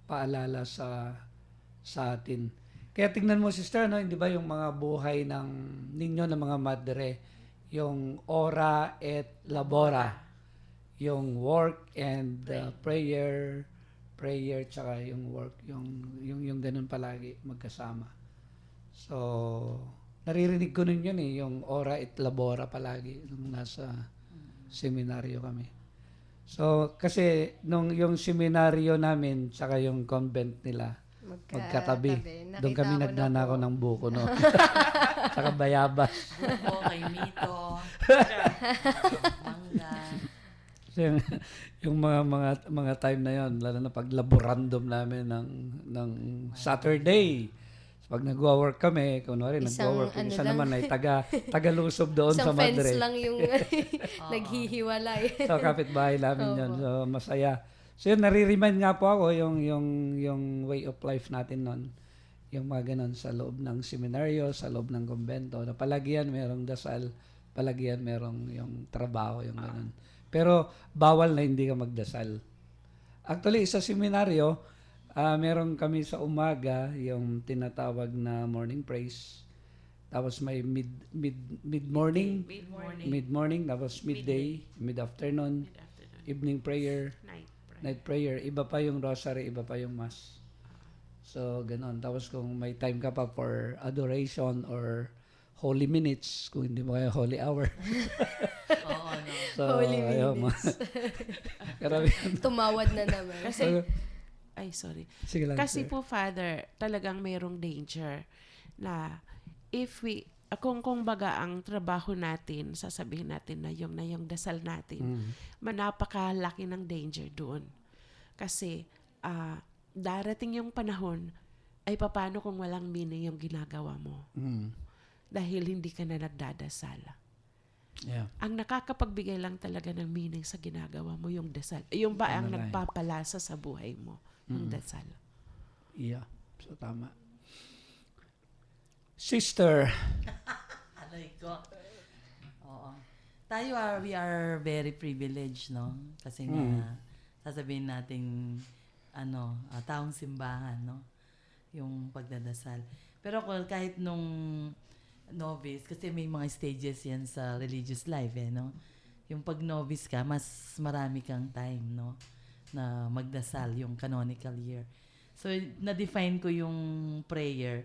[SPEAKER 2] paalala sa atin. Kaya tingnan mo, sister, hindi ba yung mga buhay ninyo ng mga madre, yung ora et labora, yung work and prayer tsaka yung work, yung ganun palagi magkasama. So, naririnig ko nun yun yung ora et labora palagi nung nasa seminaryo kami. So, kasi yung seminaryo namin tsaka yung convent nila, magkatabi. Doon kami nagnanakaw ng buko, no? Saka bayabas.
[SPEAKER 4] Buko, kay Mito, mangga.
[SPEAKER 2] So, yung mga time na yon, lalo na pag laborandum namin ng Saturday. Pag nagwo-work kami, kunwari nagwo-work, yung isa naman ay taga-lusob doon sa Madre.
[SPEAKER 3] Isang fence lang yung naghihiwalay.
[SPEAKER 2] So, kapitbahay namin yun. So, masaya. So, yun, nare-remind nga po ako yung way of life natin nun. Yung mga ganun sa loob ng seminaryo, sa loob ng kumbento. Na palagian merong dasal, palagian merong yung trabaho, yung ganun. Pero, bawal na hindi ka magdasal. Actually, sa seminaryo, meron kami sa umaga yung tinatawag na morning praise. Tapos may mid-morning, tapos midday, mid-afternoon, evening prayer, night prayer. Iba pa yung rosary, iba pa yung mass. So, ganon. Tapos kung may time ka pa for adoration or holy minutes, kung hindi mo kaya holy hour.
[SPEAKER 4] Oo, no.
[SPEAKER 2] So,
[SPEAKER 3] Holy minutes. Tumawad na naman.
[SPEAKER 5] Kasi, sorry.
[SPEAKER 2] Sige lang,
[SPEAKER 5] Kasi
[SPEAKER 2] sir.
[SPEAKER 5] po, Father, talagang mayroong danger na kung baga ang trabaho natin, sasabihin natin na yung dasal natin, manapakalaki ng danger doon. Kasi darating yung panahon, ay paano kung walang meaning yung ginagawa mo? Dahil hindi ka na nagdadasal.
[SPEAKER 2] Yeah.
[SPEAKER 5] Ang nakakapagbigay lang talaga ng meaning sa ginagawa mo, yung dasal. Yung ba ang nagpapalasa sa buhay mo? Yung dasal.
[SPEAKER 2] Yeah. So, tama. Sister.
[SPEAKER 4] Alay ko. Oo. We are very privileged, no? Kasi nga, sasabihin natin, taong simbahan, no? Yung pagdadasal. Pero kahit nung novice, kasi may mga stages yan sa religious life, no? Yung pag novice ka, mas marami kang time, no? Na magdasal, yung canonical year. So, na-define ko yung prayer.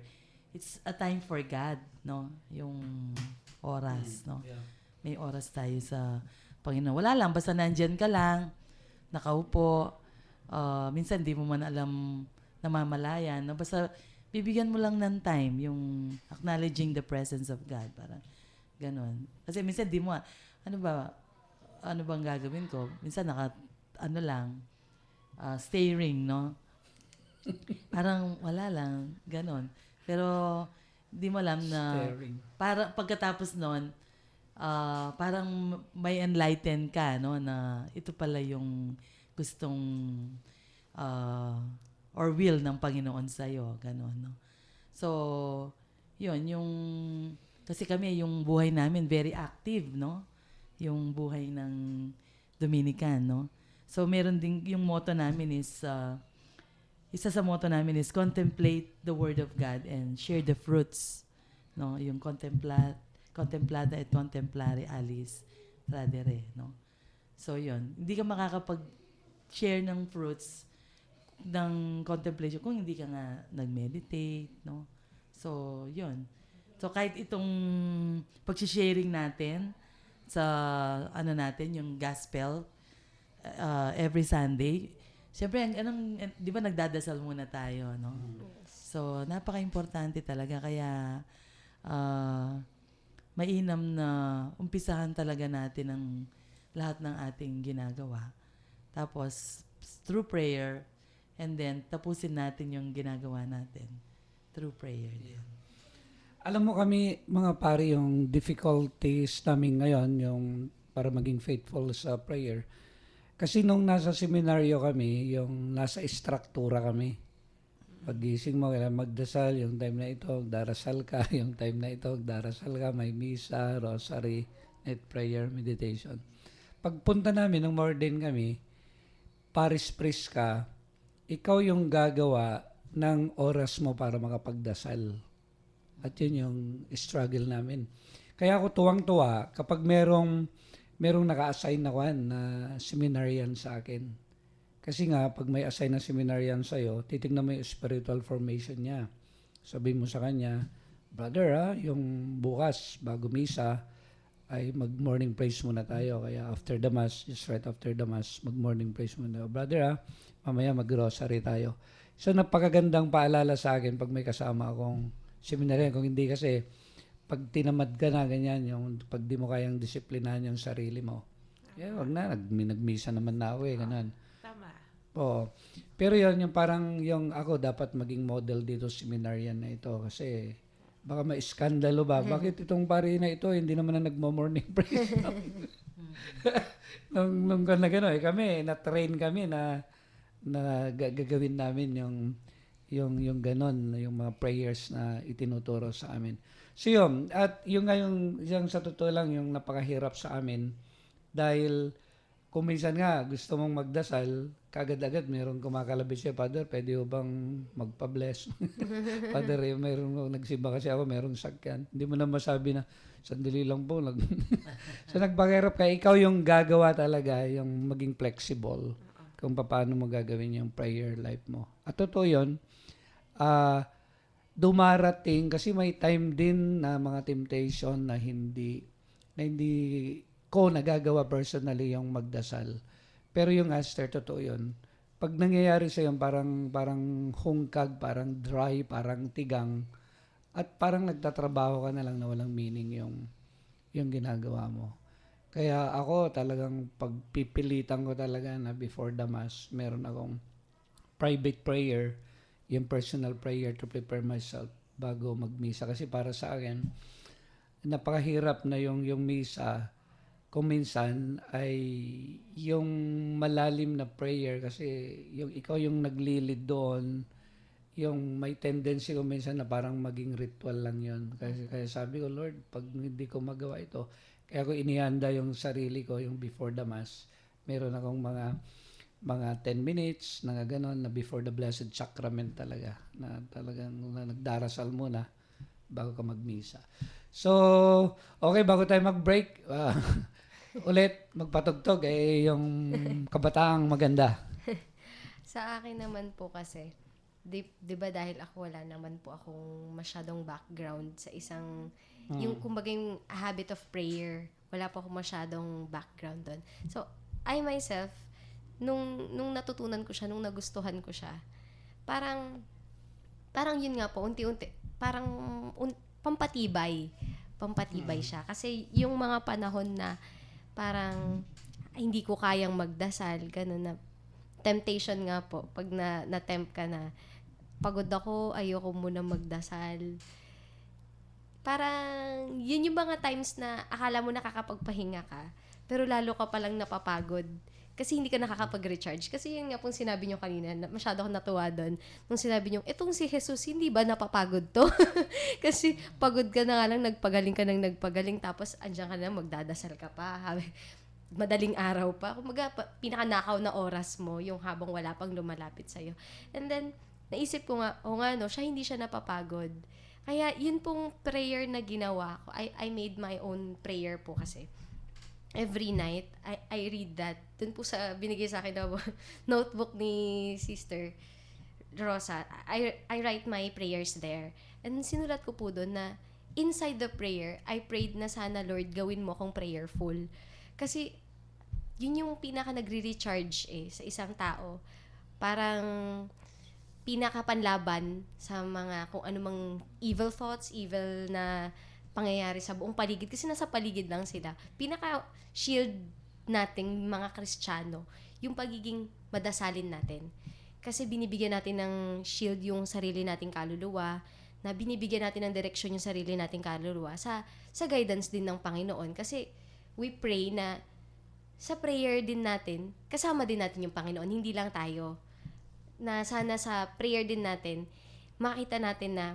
[SPEAKER 4] It's a time for God, no? Yung oras, no?
[SPEAKER 2] Yeah.
[SPEAKER 4] May oras tayo sa Panginoon. Wala lang, basta nandyan ka lang, nakaupo, minsan di mo man alam namamalayan, no? Basta bibigyan mo lang ng time, yung acknowledging the presence of God, parang ganon. Kasi minsan di mo, ano bang gagawin ko? Minsan staring, no? Parang wala lang, ganon. Pero di mo alam na
[SPEAKER 2] Staring.
[SPEAKER 4] para pagkatapos nun, parang may enlighten ka, no, na ito pala yung gustong or will ng Panginoon sa'yo, ganon, no. So, yun, kasi kami, yung buhay namin, very active, no? Yung buhay ng Dominican, no? So, meron din, yung motto namin is, isa sa motto namin is, contemplate the Word of God and share the fruits, no? Yung contemplada et contemplare alis tradere, no? So, yun. Hindi ka makakapag-share ng fruits ng contemplation kung hindi ka nga nag-meditate, no? So, yun. So, kahit itong pag-sharing natin sa, natin, yung gospel, every Sunday, siyempre, di ba nagdadasal muna tayo, no? So, napaka-importante talaga. Kaya, mainam na umpisahan talaga natin ang lahat ng ating ginagawa. Tapos, through prayer, and then, tapusin natin yung ginagawa natin through prayer.
[SPEAKER 2] Alam mo kami, mga pare, yung difficulties namin ngayon, yung para maging faithful sa prayer. Kasi nung nasa seminaryo kami, yung nasa istruktura kami. Paggising mo, kailangan magdasal, yung time na ito, darasal ka, yung time na ito, darasal ka, may misa, rosary, night prayer, meditation. Pagpunta namin, nung ordain kami, parish priest ka, ikaw yung gagawa ng oras mo para makapagdasal. At yun yung struggle namin. Kaya ako tuwang-tuwa kapag merong naka-assign na seminarian sa akin. Kasi nga, pag may assign na seminarian sa'yo, titignan mo yung spiritual formation niya. Sabihin mo sa kanya, brother, yung bukas, bago misa, ay mag-morning praise muna tayo. Kaya after the mass, just right after the mass, mag-morning praise muna. Brother, mamaya mag-grocery tayo. So, napakagandang paalala sa akin pag may kasama akong seminarian. Kung hindi kasi, pag tinamad ka na, ganyan, yung pag di mo kayang disiplinahan yung sarili mo. Wag na, nagmisa naman na ako ganun.
[SPEAKER 5] Tama.
[SPEAKER 2] Oo. Pero yun, yung parang yung ako dapat maging model dito sa seminarian na ito kasi baka may iskandalo ba? Bakit itong pare na ito hindi naman na nagmo-morning praise? nung gano'n, kami, na-train kami na gagawin namin yung ganon, yung mga prayers na itinuturo sa amin. So yun, at yung sa totoo lang, yung napakahirap sa amin dahil kung minsan nga gusto mong magdasal, kagad-agad mayroong kumakalabit siya, Father, pwede ho bang magpa-bless? Father, mayroong nagsimba kasi ako, mayroong sakyan. Hindi mo na masabi na, sandali lang po. So nagpakahirap ka, ikaw yung gagawa talaga, yung maging flexible kung paano mo gagawin yung prayer life mo. At totoo yun, dumarating kasi may time din na mga temptation na hindi ko nagagawa personally yung magdasal. Pero yung Aster, totoo yun. Pag nangyayari sa yun, parang hungkag, parang dry, parang tigang, at parang nagtatrabaho ka na lang na walang meaning yung ginagawa mo. Kaya ako talagang pagpipilitan ko talaga na before the mass, meron akong private prayer, yung personal prayer to prepare myself bago magmisa. Kasi para sa akin, napakahirap na yung misa kung minsan ay yung malalim na prayer kasi yung ikaw yung naglilid doon, yung may tendency kung minsan na parang maging ritual lang yun. Kaya sabi ko, Lord, pag hindi ko magawa ito, kaya ko inihanda yung sarili ko, yung before the mass. Meron akong mga 10 minutes na gano'n na before the Blessed Sacrament talaga. Na talagang nagdarasal muna bago ka magmisa. So, okay, bago tayo mag-break, ulit magpatugtog yung kabataang maganda.
[SPEAKER 3] Sa akin naman po kasi, di ba dahil ako wala naman po akong masyadong background sa isang, yung kumbaga yung habit of prayer, wala po akong masyadong background doon. So, I myself, nung natutunan ko siya, nung nagustuhan ko siya, parang yun nga po, unti-unti, parang pampatibay siya. Kasi yung mga panahon na parang hindi ko kayang magdasal, gano'n na temptation nga po, pag na-tempt ka na, pagod ako, ayoko muna magdasal. Parang, yun yung mga times na akala mo nakakapagpahinga ka, pero lalo ka palang napapagod. Kasi hindi ka nakakapag-recharge. Kasi yun nga pong sinabi nyo kanina, masyado akong natuwa doon. Nung sinabi nyo, etong si Jesus, hindi ba napapagod to? Kasi pagod ka na nga lang, nagpagaling ka ng nagpagaling, tapos andyan ka na, magdadasal ka pa. Madaling araw pa. Kumaga, pinakanakaw na oras mo, yung habang wala pang lumalapit sa'yo. And then, naisip ko nga, no, hindi siya napapagod. Kaya yun pong prayer na ginawa ko, I made my own prayer po kasi. Every night, I read that. Dun po sa binigay sa akin na notebook ni Sister Rosa, I write my prayers there. And sinulat ko po doon na inside the prayer, I prayed na sana, Lord, gawin mo akong prayerful. Kasi yun yung pinaka nagre-recharge sa isang tao. Parang pinakapanlaban sa mga kung anumang evil thoughts, evil na pangyayari sa buong paligid. Kasi nasa paligid lang sila. Pinaka-shield nating mga Kristiyano, yung pagiging madasalin natin. Kasi binibigyan natin ng shield yung sarili nating kaluluwa, na binibigyan natin ng direksyon yung sarili nating kaluluwa sa guidance din ng Panginoon. Kasi we pray na sa prayer din natin, kasama din natin yung Panginoon, hindi lang tayo. Na sana sa prayer din natin, makita natin na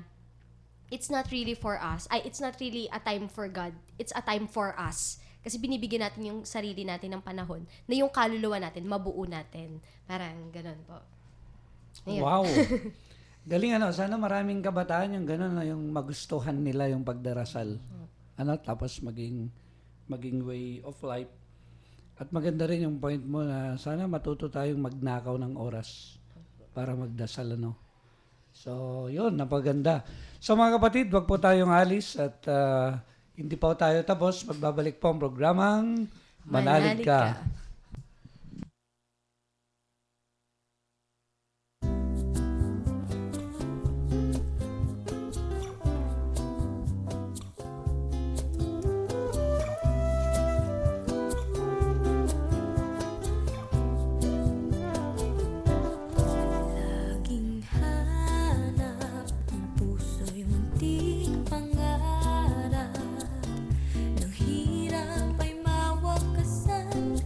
[SPEAKER 3] it's not really for us. It's not really a time for God. It's a time for us. Kasi binibigyan natin yung sarili natin ng panahon na yung kaluluwa natin, mabuo natin. Parang ganun po. Ayun.
[SPEAKER 2] Wow. Galing sana maraming kabataan yung gano'n na yung magustuhan nila yung pagdarasal. Tapos maging way of life. At maganda rin yung point mo na sana matuto tayong magnakaw ng oras para magdasal, So, yun, napaganda. So mga kapatid, wag po tayong alis at hindi pa tayo tapos. Magbabalik po ang programang Manalig Ka.
[SPEAKER 6] Laging hanap ang puso'y munting pangarap. Nang hirap ay mawakasan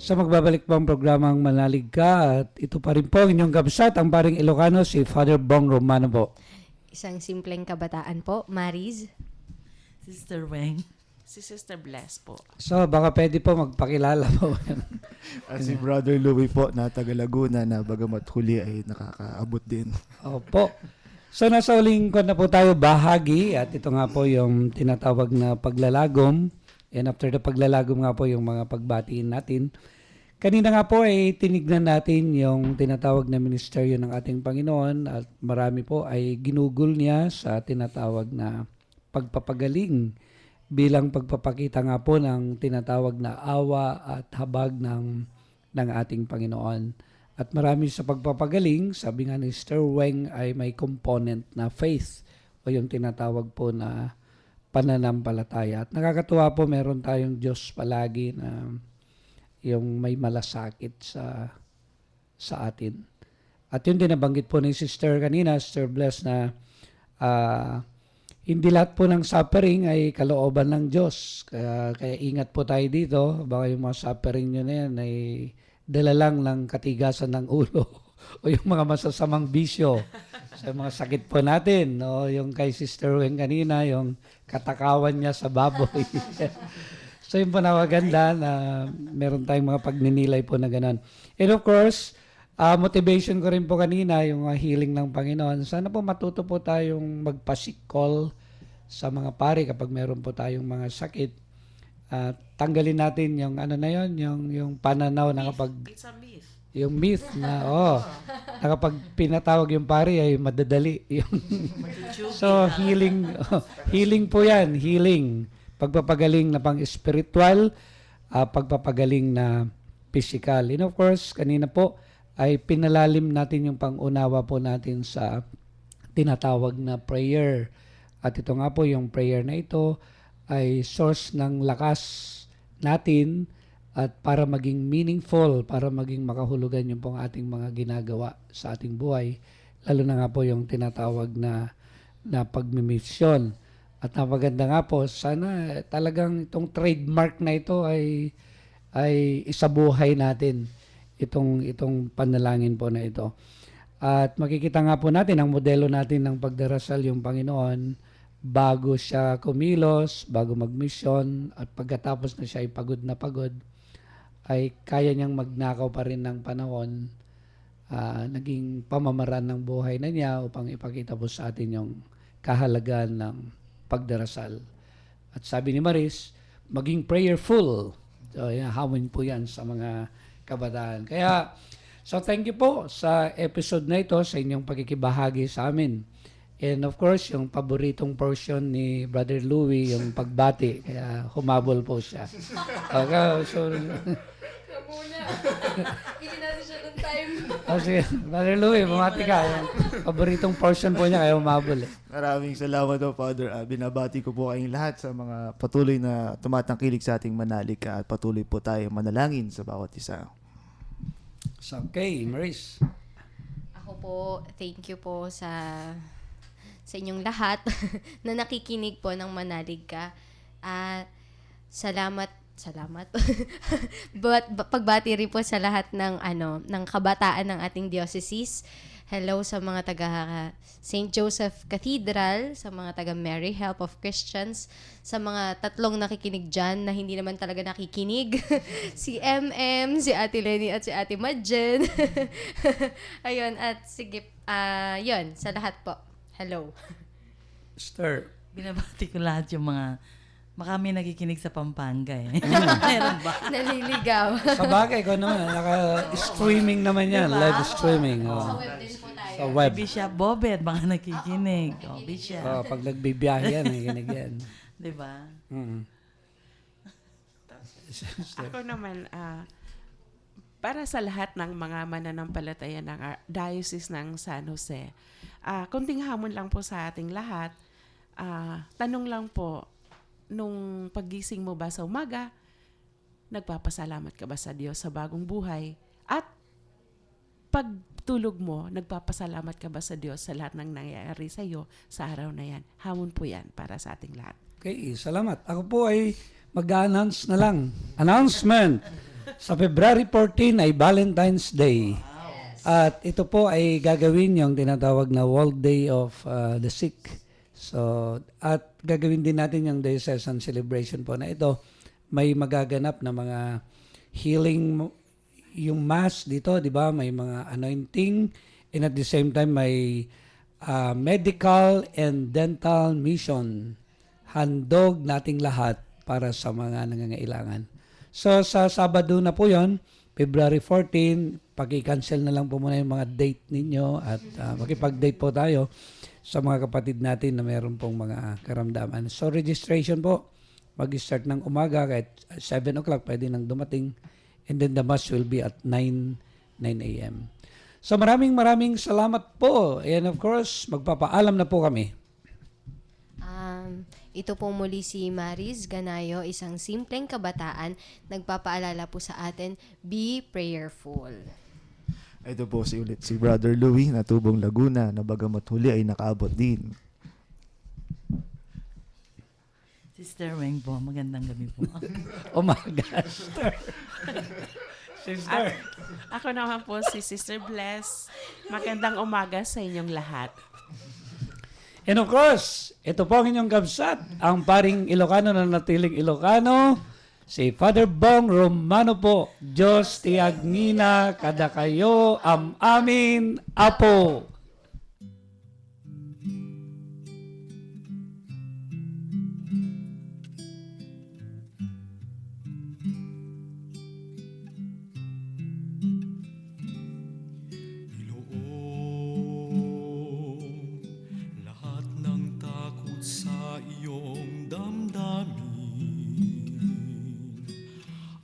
[SPEAKER 2] Sa magbabalik pang programang Manalig Ka at ito pa rin po ang inyong kabsat, ang paring Ilocano, si Father Bong Romano po.
[SPEAKER 3] Isang simpleng kabataan po, Mariz.
[SPEAKER 4] Sister Weng.
[SPEAKER 5] Si Sister Bless po.
[SPEAKER 2] So baka pwede po magpakilala po.
[SPEAKER 7] Si Brother Louie po na taga Laguna na bagamat huli ay nakakaabot din.
[SPEAKER 2] Opo. So nasa uling ko na po tayo bahagi at ito nga po yung tinatawag na paglalagom. And after the paglalagom nga po yung mga pagbatiin natin. Kanina nga po ay tinignan natin yung tinatawag na ministeryo ng ating Panginoon at marami po ay ginugol niya sa tinatawag na pagpapagaling bilang pagpapakita nga po ng tinatawag na awa at habag ng ating Panginoon. At marami sa pagpapagaling, sabi nga ni Sister Weng ay may component na faith o yung tinatawag po na pananampalataya. At nakakatuwa po meron tayong Diyos palagi na yung may malasakit sa atin. At yun din nabanggit po ni Sister kanina, Sister Bless, na hindi lahat po ng suffering ay kalooban ng Diyos. Kaya ingat po tayo dito. Baka yung mga suffering nyo na yan ay dala lang ng katigasan ng ulo o yung mga masasamang bisyo sa mga sakit po natin. No? Yung kay Sister Weng kanina, yung katakawan niya sa baboy. So yung po na maganda na meron tayong mga pagninilay po na gano'n. And of course, motivation ko rin po kanina, yung healing ng Panginoon. Sana po matuto po tayong magpasikol sa mga pari kapag meron po tayong mga sakit. Tanggalin natin yung ano na yun, yung pananaw na kapag
[SPEAKER 5] It's a myth.
[SPEAKER 2] yung myth na na kapag pinatawag yung pari ay madadali. So healing po yan, healing. Pagpapagaling na pang-spiritual, pagpapagaling na physical. And of course, kanina po ay pinalalim natin yung pangunawa po natin sa tinatawag na prayer. At ito nga po, yung prayer na ito ay source ng lakas natin at para maging meaningful, para maging makahulugan yung pong ating mga ginagawa sa ating buhay. Lalo na nga po yung tinatawag na pagmimisyon. At napaganda nga po, sana talagang itong trademark na ito ay isabuhay natin itong panalangin po na ito. At makikita nga po natin ang modelo natin ng pagdarasal yung Panginoon bago siya kumilos, bago magmisyon at pagkatapos na siya ay pagod na pagod ay kaya niyang magnakaw pa rin ng panahon, naging pamamaraan ng buhay na niya upang ipakita po sa atin yung kahalagaan ng pagdarasal. At sabi ni Maris, maging prayerful. So, hamon po yan sa mga kabataan. Kaya, so thank you po sa episode na ito, sa inyong pagkikibahagi sa amin. And of course, yung paboritong portion ni Brother Louie, yung pagbati. Kaya humabol po siya. Okay, so...
[SPEAKER 3] Muna. Hindi natin siya ng time.
[SPEAKER 2] Sige, Brother Louie, bumati ka. Yung paboritong portion po niya, kaya humabol.
[SPEAKER 7] Maraming salamat po, Father. Binabati ko po kayong lahat sa mga patuloy na tumatangkilik sa ating Manalig Ka at patuloy po tayo manalangin sa bawat isa.
[SPEAKER 2] So, okay, Maris.
[SPEAKER 3] Ako po, thank you po sa inyong lahat na nakikinig po ng Manalig Ka. Salamat. But pagbati rin po sa lahat ng kabataan ng ating diocese. Hello sa mga taga St. Joseph Cathedral, sa mga taga Mary Help of Christians, sa mga tatlong nakikinig dyan na hindi naman talaga nakikinig. Si MM, si Ate Lenny at si Ate Madjen. Ayun, at sige, yun, sa lahat po. Hello.
[SPEAKER 2] Stir.
[SPEAKER 4] Binabati ko lahat yung mga kami nakikinig sa Pampanga eh. Meron ba?
[SPEAKER 3] Naliligaw.
[SPEAKER 2] Sa bagay ko naman, naka-streaming naman yan, live streaming.
[SPEAKER 3] Sa web din po tayo.
[SPEAKER 2] Sa web.
[SPEAKER 4] Bishop Bobet, mga nakikinig. Bishop.
[SPEAKER 2] Pag nagbibiyahe yan, nakikinig yan.
[SPEAKER 4] Diba?
[SPEAKER 5] Ako naman, para sa lahat ng mga mananampalataya ng Diocese ng San Jose, konting hamon lang po sa ating lahat. Tanong lang po, nung paggising mo ba sa umaga, nagpapasalamat ka ba sa Diyos sa bagong buhay? At pagtulog mo, nagpapasalamat ka ba sa Diyos sa lahat ng nangyayari sa iyo sa araw na yan? Hamon po yan para sa ating lahat.
[SPEAKER 2] Okay, salamat. Ako po ay mag-announce na lang. Announcement! Sa February 14 ay Valentine's Day. At ito po ay gagawin yung tinatawag na World Day of the Sick. So, at gagawin din natin yung diocesan celebration po na ito. May magaganap na mga healing, yung mass dito, di ba? May mga anointing, and at the same time may medical and dental mission. Handog nating lahat para sa mga nangangailangan. So sa Sabado na po yon, February 14, paki-cancel na lang po muna yung mga date ninyo at makipag-date po tayo sa mga kapatid natin na meron pong mga karamdaman. So registration po, mag-start ng umaga kahit 7 o'clock, pwede nang dumating. And then the mass will be at 9 a.m. So maraming salamat po. And of course, magpapaalam na po kami.
[SPEAKER 3] Ito po muli si Maris Ganayo, isang simpleng kabataan, nagpapaalala po sa atin, be prayerful.
[SPEAKER 7] Ito po si Brother Louie na Tubong Laguna na bagamat huli ay nakaabot din.
[SPEAKER 4] Sister Weng po, magandang gabi po.
[SPEAKER 2] Umaga, sister. Sister.
[SPEAKER 5] Ako naman po si Sister Bless. Magandang umaga sa inyong lahat.
[SPEAKER 2] And of course, ito po ang inyong kabsat, ang paring Ilocano na natiling Ilocano, si Father Bong Romano po. Diyos tiagnina kada kayo amin apo.
[SPEAKER 1] Inoong lahat ng takot sa iyong damdamin.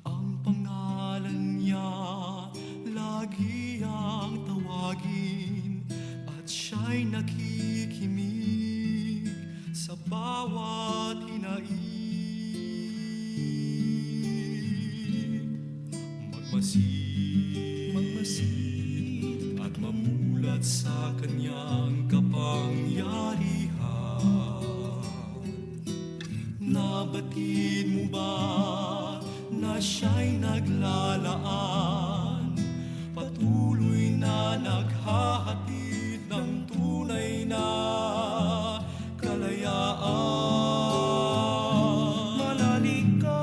[SPEAKER 1] Ang pangalan niya lagi ang tawagin at siya'y nakikinig sa bawat hinaing. Magmasid at mamulat sa kanyang kapangyarihan. Nabatid mo ba na siya'y naglalaan, patuloy na naghahatid ng tunay na kalayaan? Manalig ka,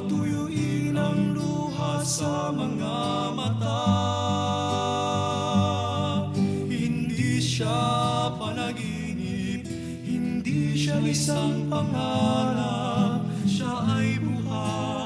[SPEAKER 1] tuyuin ang luha sa mga mata. Hindi siya panaginip, hindi siya isang pangarap, siya ay buhay.